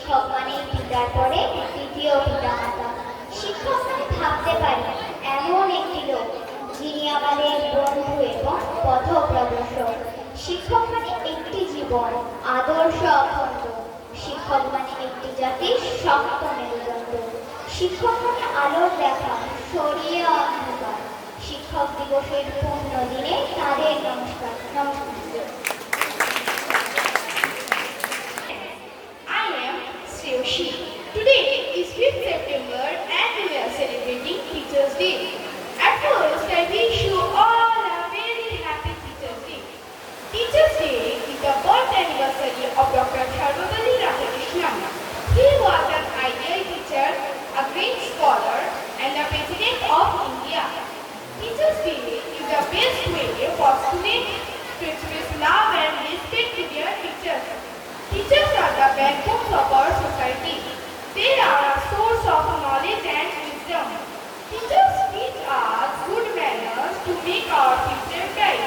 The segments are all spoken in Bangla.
শিক্ষক মানেই পিতার পরে দ্বিতীয় পিতামাতা। শিক্ষক মানে ভাবতে পারি এমন একটি লোক যিনি আমাদের বন্ধু এবং পথপ্রদর্শক। শিক্ষক মানে একটি জীবন আদর্শ অখণ্ড। শিক্ষক মানে একটি জাতির শক্ত মেরুদণ্ড। শিক্ষক মানে আলোর দেখা সরিয়ে অন্ধকার। শিক্ষক দিবসের পূর্ণ দিনে তাদের নমস্কার। নমস্কার। I am Sreyoshi. Today is 5th September and we are celebrating Teachers' Day. At first, I wish you all a very happy Teachers' Day. Teachers' Day is the birth anniversary of Dr. Sarvapalli Radhakrishnan. He was an ideal teacher, a great scholar, and the President of India. Teachers' Day is the best way for students to express love and respect to their teachers. Teachers are the backbones of our society. They are a source of knowledge and wisdom. Teachers teach us good manners to make our future bright.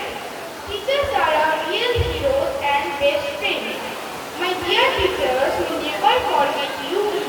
Teachers are our real heroes and best friends. My dear teachers, we never forget you in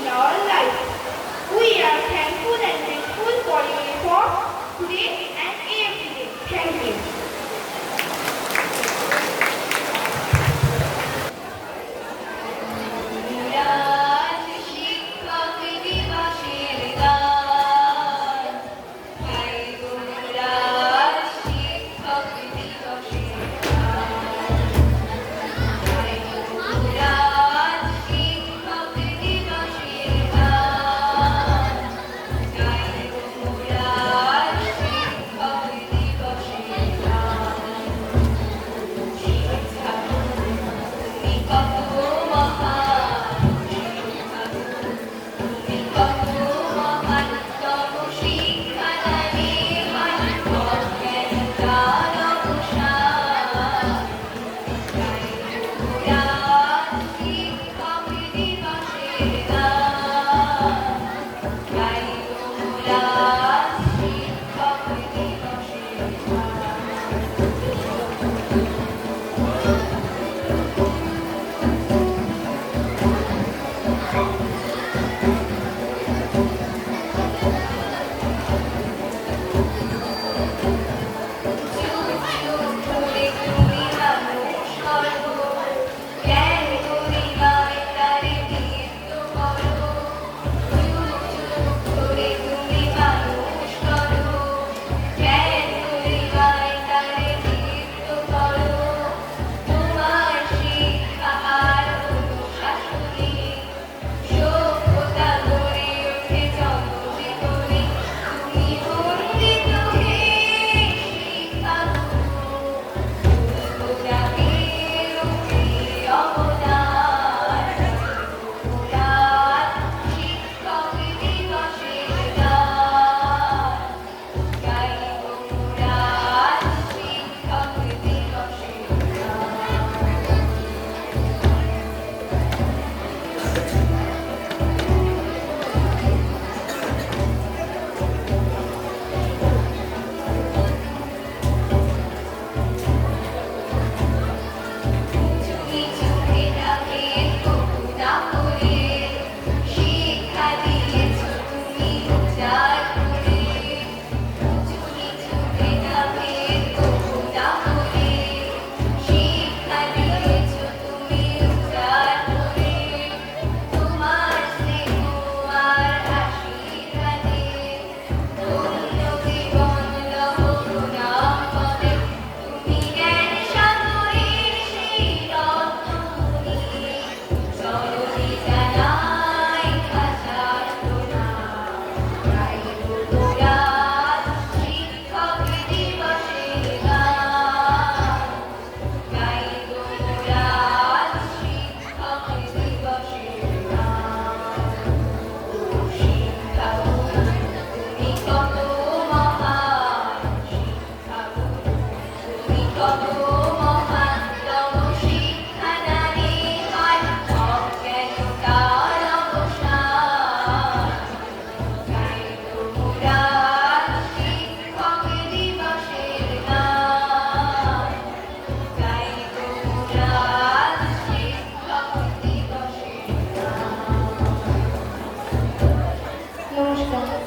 নমস্কার।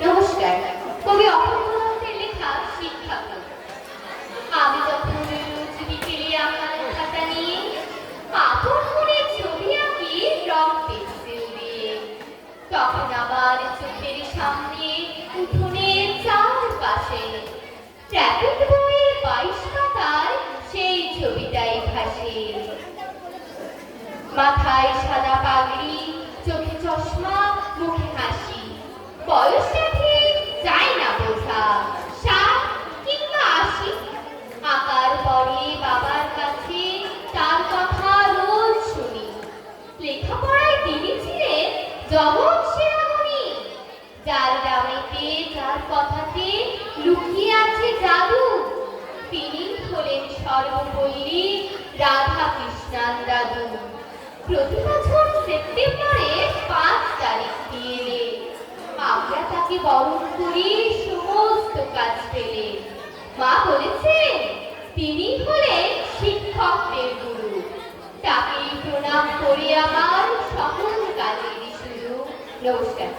নমস্কার। কবি অপূর্বনাথের লেখা শিক্ষাপুর। আমি যখন রোজ বিকেলে আঁকার খাতা নিয়ে আপন মনে ছবি আঁকি রং পেন্সিল দিয়ে, তখন আবার চোখের সামনে উঠোনের চারপাশে ট্র্যাফিক বইয়ের 22 পাতায় সেই ছবিটাই ভাসে। মাথায় সাদা পাগড়ি, চোখে চশমা, মুখে হাসি, বয়সটা ঠিক যায় না বোঝা, 60 কিংবা 80। আঁকার পরে বাবার কাছে তার কথা রোজ শুনি। লেখাপড়ায় তিনি ছিলেন জগৎ সেরা গুণী, যার ডামিতে যার কথাতে লুকিয়ে আছে জাদু। তিনি হলেন সর্বপল্লী রাধা কৃষ্ণান দাদু। প্রতি বছর সেপ্টেম্বরে 5 তারিখ দিয়ে আমরা তাকে বরণ করি সমস্ত কাজ পেলে। মা বলেছেন তিনি হলেন শিক্ষকদের গুরু, তাকেই প্রণাম করে আমার সকল কাজেরই শুরু। নমস্কার।